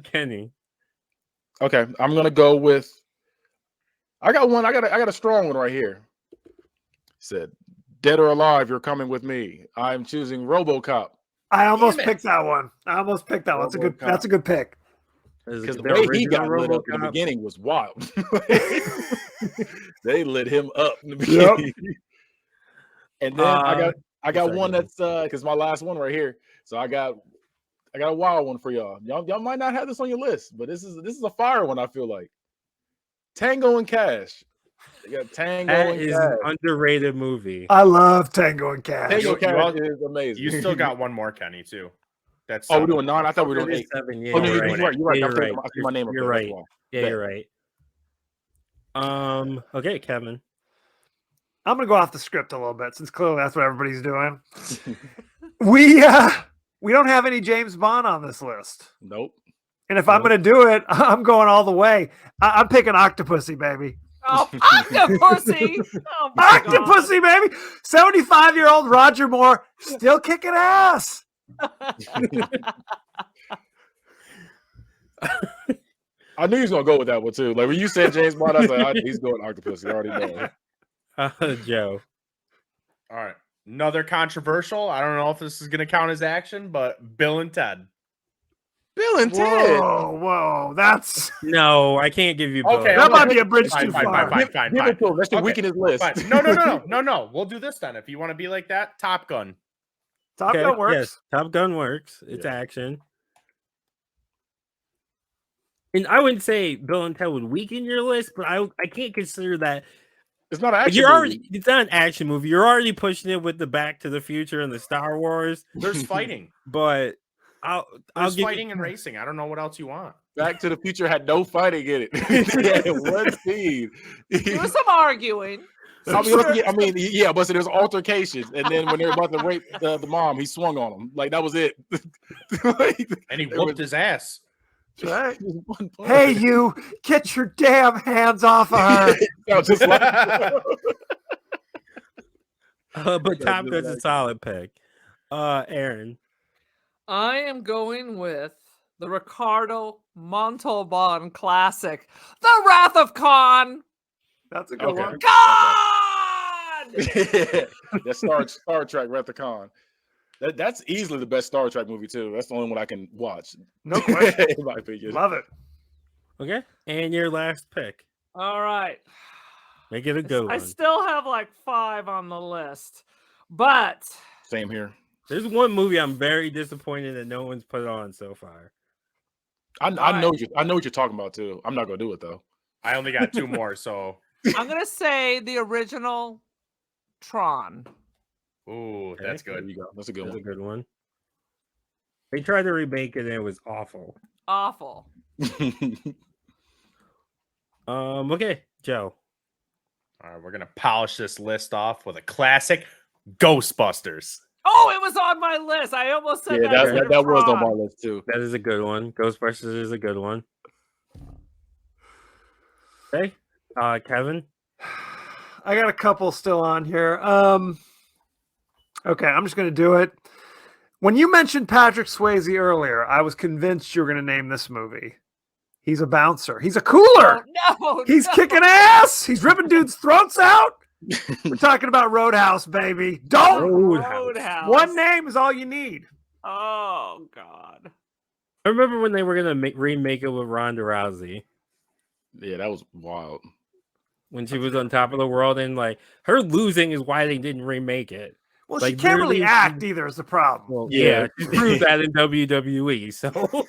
Kenny. Okay, I'm gonna go with. I got one. I got a strong one right here. Said, "Dead or alive, you're coming with me." I'm choosing RoboCop I almost picked that one. That's a good pick. because the way he got lit up in the beginning was wild. They lit him up in the beginning. And then I got one that's because my last one right here. So I got a wild one for y'all. Y'all might not have this on your list, but this is a fire one. I feel like Tango and Cash. You got Tango That and is Cash. an underrated movie. I love Tango and Cash. Tango You- Cash you- is amazing. You still got one more, Kenny, too. That's Oh, we're doing 9. I thought we were doing 8. 7, yeah, Oh, no, you're you're right. right. Yeah, I'm you're thinking- right. I see my name up You're there, that's right. why. Yeah, Bet. you're right. Okay, Kevin. I'm gonna go off the script a little bit since clearly that's what everybody's doing. We don't have any James Bond on this list, Nope. and if I'm gonna do it, I'm going all the way. I'm picking Octopussy, baby. Oh, Octopussy! Oh my God. Octopussy, baby. 75-year-old Roger Moore still kicking ass. I knew he was gonna go with that one too. Like when you said James Bond, I was like, he's going Octopus. I already know. Joe. All right. Another controversial. I don't know if this is going to count as action, but Bill and Ted. Bill and Ted. Whoa, that's No, I can't give you both. Okay, that I'm might gonna- be a bridge Fine, too fine, far. fine, fine, Give fine. it to him. That's the Okay, weaken his list. Fine. No. We'll do this then. If you want to be like that, Top Gun. Top Okay, Gun works. Yes, Top Gun works. It's Yeah. action. And I wouldn't say Bill and Ted would weaken your list, but I can't consider that. It's not an action. You're movie. already it's not an action movie. You're already pushing it with the Back to the Future and the Star Wars, There's fighting. but I'll There's give fighting and racing. I don't know what else you want. Back to the Future had no fighting in it. It had one scene. There was some arguing. I mean, yeah, but so there's altercations, and then when they were about to rape the mom, he swung on him. Like that was it. Like, And he there whooped was- his ass. Right. one punch. Hey, you, get your damn hands off of her. No, just like but Yeah, Top just Gun's a like- solid pick. Aaron. I am going with the Ricardo Montalban classic, The Wrath of Khan. That's a good Okay. one. God! that Star Trek Wrath of Khan. That's easily the best Star Trek movie too. That's the only one I can watch. No question. In my opinion. Love it. Okay. And your last pick. All right. Make it a good I one. still have like 5 on the list, but Same here. There's one movie I'm very disappointed that no one's put on so far. I know what you're talking about too. I'm not gonna do it though. I only got 2 more, so. I'm going to say the original Tron. Ooh, Okay. that's There good. you go. That's a good That's a one. good one. They tried to remake it and it was awful. Awful. Okay, Joe. All right, we're going to polish this list off with a classic Ghostbusters. Oh, it was on my list. I almost said Yeah, that. that was on my Tron. list too. That is a good one. Ghostbusters is a good one. Okay. Kevin. I got a couple still on here. Okay, I'm just going to do it. When you mentioned Patrick Swayze earlier, I was convinced you were going to name this movie. He's a bouncer. He's a cooler. No, He's no. kicking ass. He's ripping dudes' throats out. We're talking about Roadhouse, baby. Don't. Roadhouse. One name is all you need. Oh God. I remember when they were gonna remake it with Ronda Rousey Yeah, that was wild. when she was on top of the world, and like her losing is why they didn't remake it. Well, Like, she can't really literally- act either. Is the problem. Well, Yeah. she proved that in WWE, so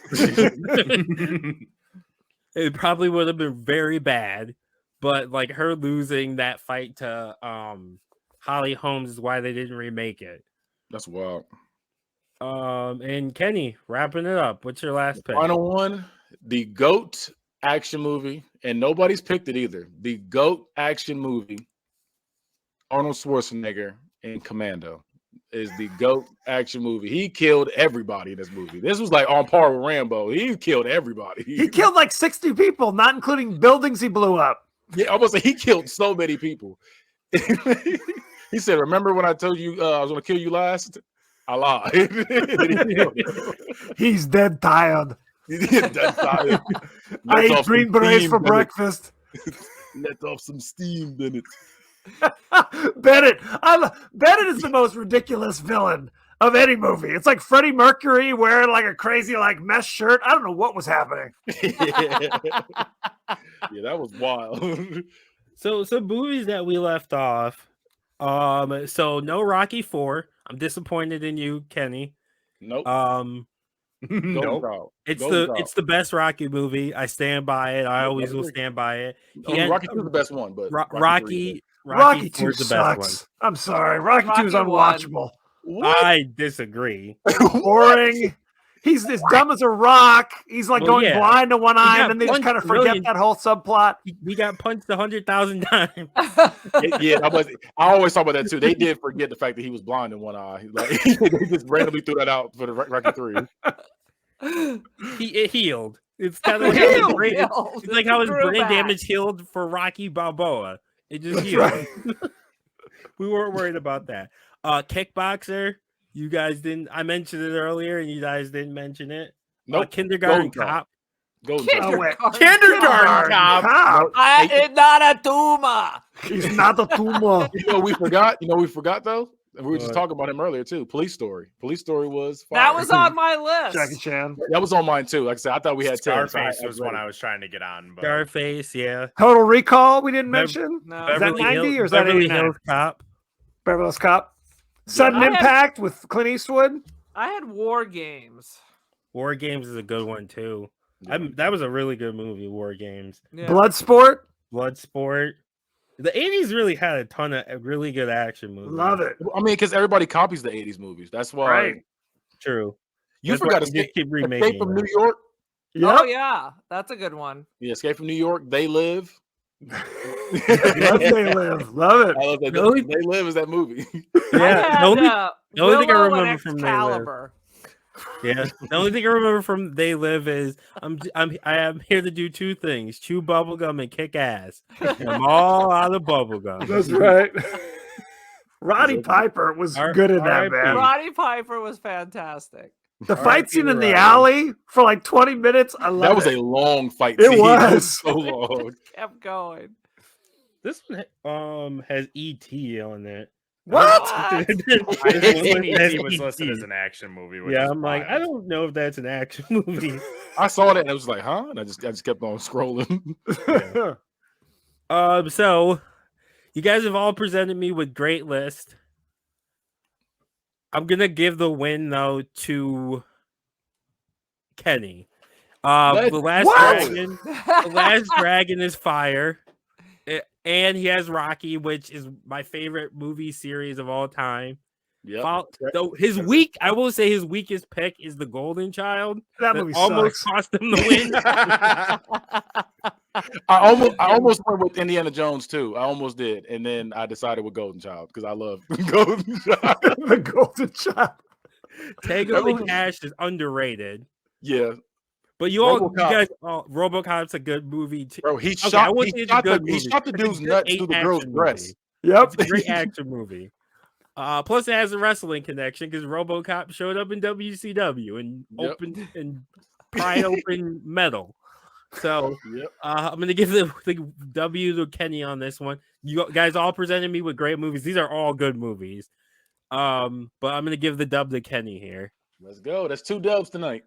it probably would have been very bad. But like her losing that fight to Holly Holmes is why they didn't remake it. That's wild. And Kenny, wrapping it up. What's your last pick? Final one, the GOAT action movie, and nobody's picked it either. The GOAT action movie, Arnold Schwarzenegger in Commando, is the GOAT action movie. He killed everybody in this movie. This was like on par with Rambo. He killed everybody. He killed like 60 people, not including buildings he blew up. Yeah, I was say he killed so many people. He said, "Remember when I told you I was going to kill you last? I lied." He's dead tired. That's tired. I ate green berets for breakfast. Let off some steam, Bennett. Bennett. Bennett is the most ridiculous villain of any movie. It's like Freddie Mercury wearing like a crazy like mesh shirt. I don't know what was happening. Yeah, that was wild. So movies that we left off. So no Rocky 4. I'm disappointed in you, Kenny. Nope. Nope. It's the best Rocky movie. I stand by it. I always will stand by it. Rocky 2 is the best one, but Rocky 2 is the best one. sucks. I'm sorry. Rocky 2 is Rocky unwatchable. I disagree. Boring. He's as dumb as a rock. He's like going blind to one eye, and then they just kind of forget that whole subplot. We got punched 100,000 times. Yeah, I always talk about that too. They did forget the fact that he was blind in one eye. Like they just randomly threw that out for the Rocky 3. It healed. It's kind of like how his brain damage healed for Rocky Balboa. It just healed. Right. We weren't worried about that. Kickboxer. You guys didn't. I mentioned it earlier, and you guys didn't mention it. Nope. Kindergarten Cop. Kindergarten Cop. I am not a tumor. He's not a tumor. We forgot. We forgot though. And we were just talking about him earlier too. Police Story. Police Story was fire. That was on my list. Jackie Chan. That was on mine too. Like I said, I thought we had Scarface 10. was one I was trying to get on. But... Scarface, yeah. Total Recall. We didn't mention. No. Is that 90 or is that Beverly 89? Hills Cop? Beverly Hills Cop. Sudden Impact with Clint Eastwood. I had War Games. War Games is a good one too. That was a really good movie. War Games. Yeah. Bloodsport. The 80s really had a ton of really good action movies. Love it. I mean, because everybody copies the 80s movies. That's why. Right. True. You That's forgot why you keep remaking Escape from them. New York. Yep. Oh yeah, that's a good one. Yeah, Escape from New York. They Live. Love They Live. Love it. I love that. They Live is that movie. Yeah. The only thing I Willow remember and from They Live. Excalibur. Yeah. The only thing I remember from They Live is I am here to do two things: chew bubblegum and kick ass. And I'm all out of bubblegum. That's right. Roddy Piper was good in that, man. Roddy Piper was fantastic. The fight scene in the alley for like 20 minutes. I love That was it. a long fight. It scene. was. So long. Kept going. This one has E.T. on it. What? I think E.T. was listed as an action movie. Which Yeah, is I'm like, fine. I don't know if that's an action movie. I saw that and I was like, huh? And I just kept on scrolling. So you guys have all presented me with great list. I'm gonna give the win though to Kenny. The last dragon is fire. And he has Rocky, which is my favorite movie series of all time. Yeah. Though his I will say his weakest pick is The Golden Child. That movie almost sucks. cost him the win. I almost went with Indiana Jones too. I almost did, and then I decided with Golden Child because I love Golden Child. The Golden Child. Tango and Cash is underrated. Yeah, but RoboCop's a good movie too. Bro, he shot the dude's nuts through the girl's dress. Yep, it's a great action movie. Plus, it has a wrestling connection because RoboCop showed up in WCW and opened and pried open metal. So I'm gonna give the W to Kenny on this one. You guys all presented me with great movies. These are all good movies. But I'm gonna give the dub to Kenny here. Let's go. That's 2 dubs tonight.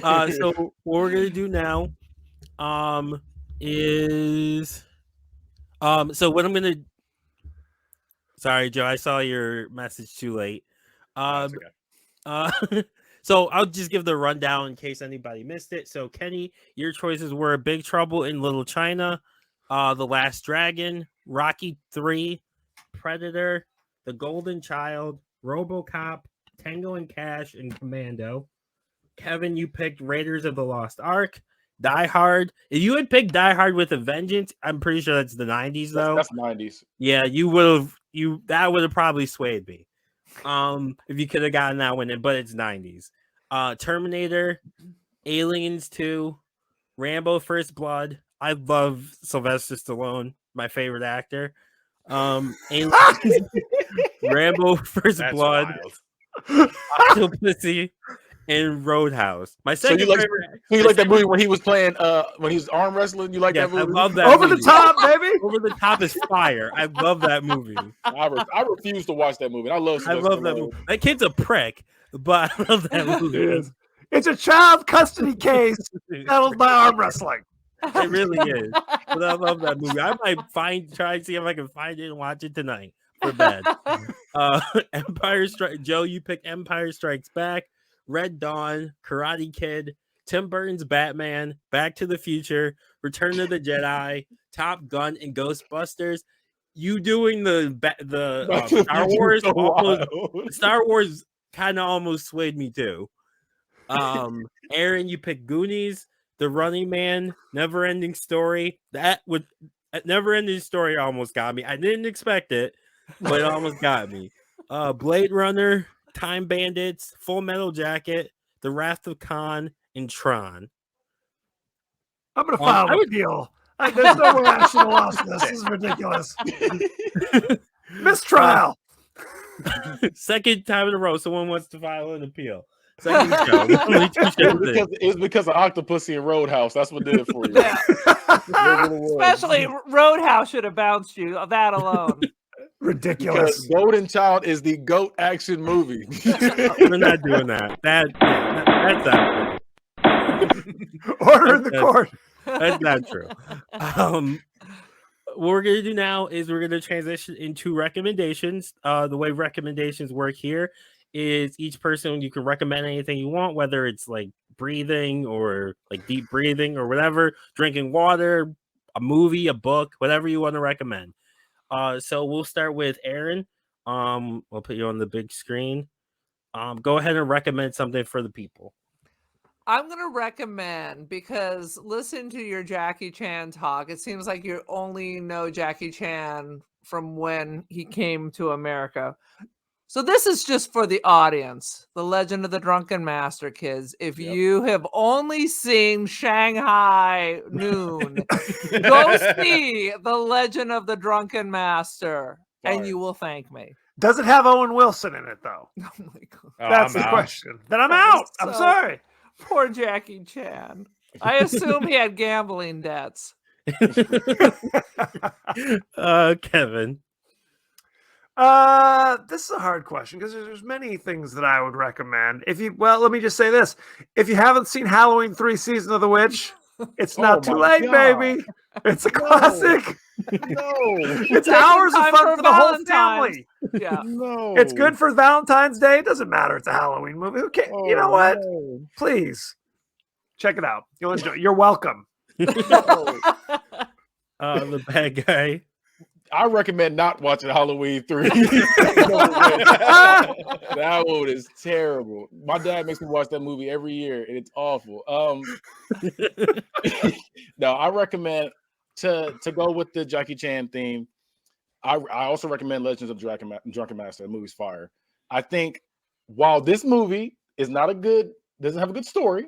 So what we're gonna do now is so what I'm gonna sorry Joe, I saw your message too late. So I'll just give the rundown in case anybody missed it. So Kenny, your choices were Big Trouble in Little China, The Last Dragon, Rocky 3, Predator, The Golden Child, RoboCop, Tango and Cash, and Commando. Kevin, you picked Raiders of the Lost Ark. Die Hard. If you had picked Die Hard with a Vengeance, I'm pretty sure that's the 90s though. That's 90s. Yeah, you would have that would have probably swayed me. If you could have gotten that one in, but it's 90s. Terminator, Aliens 2, Rambo First Blood. I love Sylvester Stallone, my favorite actor. Aliens, Rambo First That's Blood, wild. Octopussy, and Roadhouse. My second you like- favorite. So you like that movie when he was playing when he was arm wrestling? You like Yes, that I movie? love that. Over the movie. top, baby. Over the Top is fire. I love that movie. I refuse to watch that movie. I love I love that movie. That kid's a prick, but I love that It movie. is. It's a child custody case settled by arm wrestling. It really is. But I love that movie. I might try and see if I can find it and watch it tonight for bed. Empire Strike. Joe, you pick Empire Strikes Back, Red Dawn, Karate Kid, Tim Burton's Batman, Back to the Future, Return of the Jedi, Top Gun, and Ghostbusters. You doing the Star Wars? Star Wars kind of almost swayed me too. Aaron, you picked Goonies, The Running Man, Never Ending Story. Never Ending Story almost got me. I didn't expect it, but it almost got me. Blade Runner, Time Bandits, Full Metal Jacket, The Wrath of Khan, and Tron. I'm going to file an appeal. There's no rational loss to this. This is ridiculous. Mistrial. Second time in a row, someone wants to file an appeal. Second show. Only two shows in. It was because of Octopussy and Roadhouse. That's what did it for you. Yeah. It really was. Especially Roadhouse should have bounced you. That alone. Ridiculous. Because Golden Child is the GOAT action movie. We're not doing that. That's not true. Order in the court. That's not true. What we're gonna do now is we're gonna transition into recommendations. The way recommendations work here is each person, you can recommend anything you want, whether it's like breathing or like deep breathing or whatever, drinking water, a movie, a book, whatever you want to recommend. So we'll start with Aaron. We'll put you on the big screen. Go ahead and recommend something for the people. I'm going to recommend, because listen to your Jackie Chan talk. It seems like you only know Jackie Chan from when he came to America. So this is just for the audience, The Legend of the Drunken Master, kids. If you have only seen Shanghai Noon, go see The Legend of the Drunken Master, and you will thank me. Does it have Owen Wilson in it, though? Oh my God. That's the question. Then I'm out. I'm sorry. Poor Jackie Chan. I assume he had gambling debts. Kevin. This is a hard question because there's many things that I would recommend. Let me just say this. If you haven't seen Halloween 3 Season of the Witch, it's not too late, baby. It's a classic. No. It's hours of Time fun for the whole Valentine's. family. Yeah. No. It's good for Valentine's Day. It doesn't matter. It's a Halloween movie. Who cares? You know what? No. Please check it out. You'll enjoy. You're welcome. The bad guy. I recommend not watching Halloween 3. That one is terrible. My dad makes me watch that movie every year, and it's awful. No, I recommend to go with the Jackie Chan theme. I also recommend Legends of Drunken Master. The movie's fire. I think while this movie is doesn't have a good story,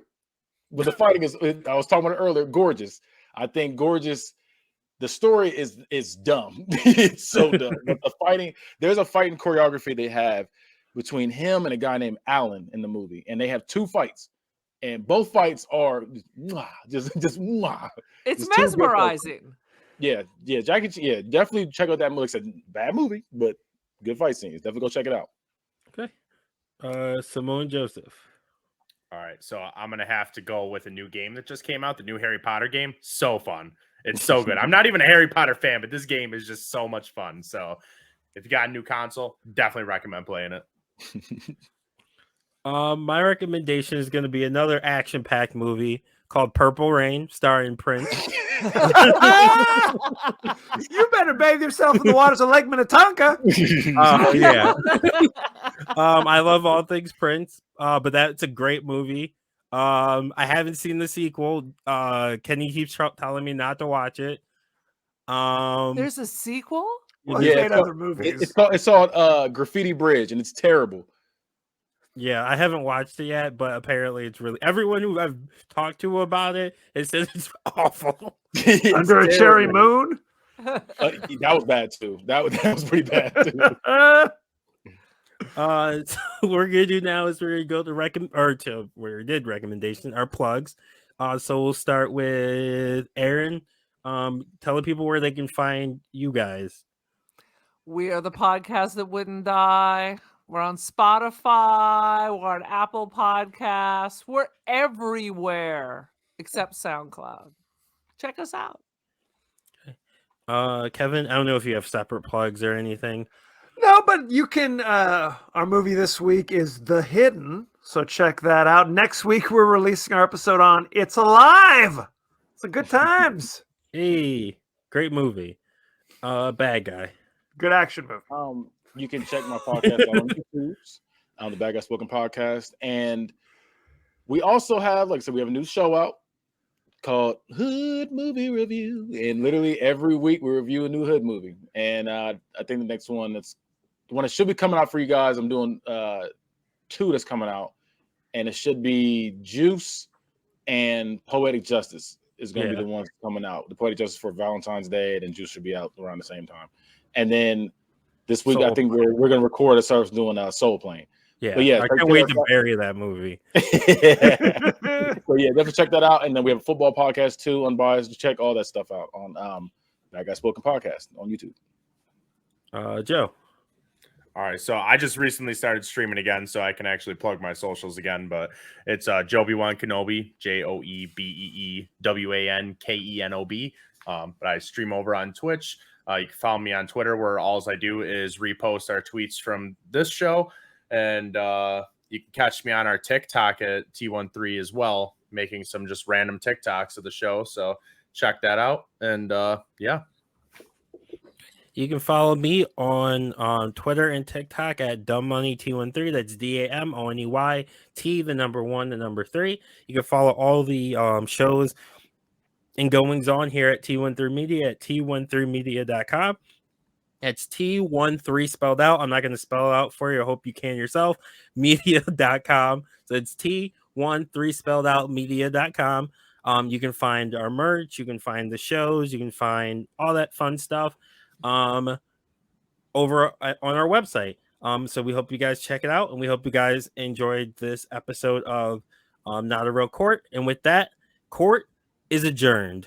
but the fighting is, I was talking about it earlier, gorgeous. I think gorgeous. The story is dumb. It's so dumb. But there's a fighting choreography they have between him and a guy named Alan in the movie, and they have 2 fights, and both fights are just It's Just 2 good mesmerizing. Yeah, Jackie. Yeah, definitely check out that movie. It's a bad movie, but good fight scenes. Definitely go check it out. Okay. Simone Joseph. All right, so I'm gonna have to go with a new game that just came out, the new Harry Potter game. So fun. It's so good. I'm not even a Harry Potter fan, but this game is just so much fun. So if you got a new console, definitely recommend playing it. My recommendation is going to be another action-packed movie, called Purple Rain, starring Prince. You better bathe yourself in the waters of Lake Minnetonka. Yeah. I love all things Prince, but that's a great movie. I haven't seen the sequel. Kenny keeps telling me not to watch it. There's a sequel? Well, Yeah, made other movies. It's called Graffiti Bridge, and it's terrible. Yeah, I haven't watched it yet, but apparently it's really everyone who I've talked to about it says it's awful. It's Under a cherry moon. that was bad too. That was pretty bad too. So we're gonna do now is we're gonna go to where we did recommendation, our plugs. So we'll start with Aaron. Tell the people where they can find you guys. We are the podcast that wouldn't die. We're on Spotify. We're on Apple Podcasts. We're everywhere except SoundCloud. Check us out. Kevin, I don't know if you have separate plugs or anything. No, but you can. Our movie this week is The Hidden, so check that out. Next week we're releasing our episode on It's Alive. It's a good times. Hey, great movie. Bad Guy. Good action movie. You can check my podcast out on YouTube, on the Bad Guy Spoken Podcast, and we also have, like I said, we have a new show out called Hood Movie Review, and literally every week we review a new Hood movie. And I think the next one the one that should be coming out for you guys. I'm doing 2 that's coming out, and it should be Juice and Poetic Justice is going to be the ones coming out. The Poetic Justice for Valentine's Day, and Juice should be out around the same time. And then this week, I think we're going to record a service doing Soul Plane. Yeah, but yeah, I can't wait to bury that movie. So yeah, definitely check that out. And then we have a football podcast too, Unbiased. Check all that stuff out on That Guy Spoken Podcast on YouTube. Joe. All right, so I just recently started streaming again, so I can actually plug my socials again. But it's Joby1 Kenobi, JoeBeeWankenob. But I stream over on Twitch. You can follow me on Twitter, where all I do is repost our tweets from this show. And you can catch me on our TikTok at T13 as well, making some just random TikToks of the show. So check that out. And yeah. You can follow me on Twitter and TikTok at DumbMoneyT13. That's DAMONEYT, the number 1, the number 3. You can follow all the shows and goings on here at T13 Media at T13media.com. It's T13 spelled out. I'm not going to spell it out for you. I hope you can yourself. Media.com. So it's T13 spelled out media.com. You can find our merch. You can find the shows. You can find all that fun stuff over on our website. So we hope you guys check it out, and we hope you guys enjoyed this episode of Not a Real Court. And with that, court is adjourned.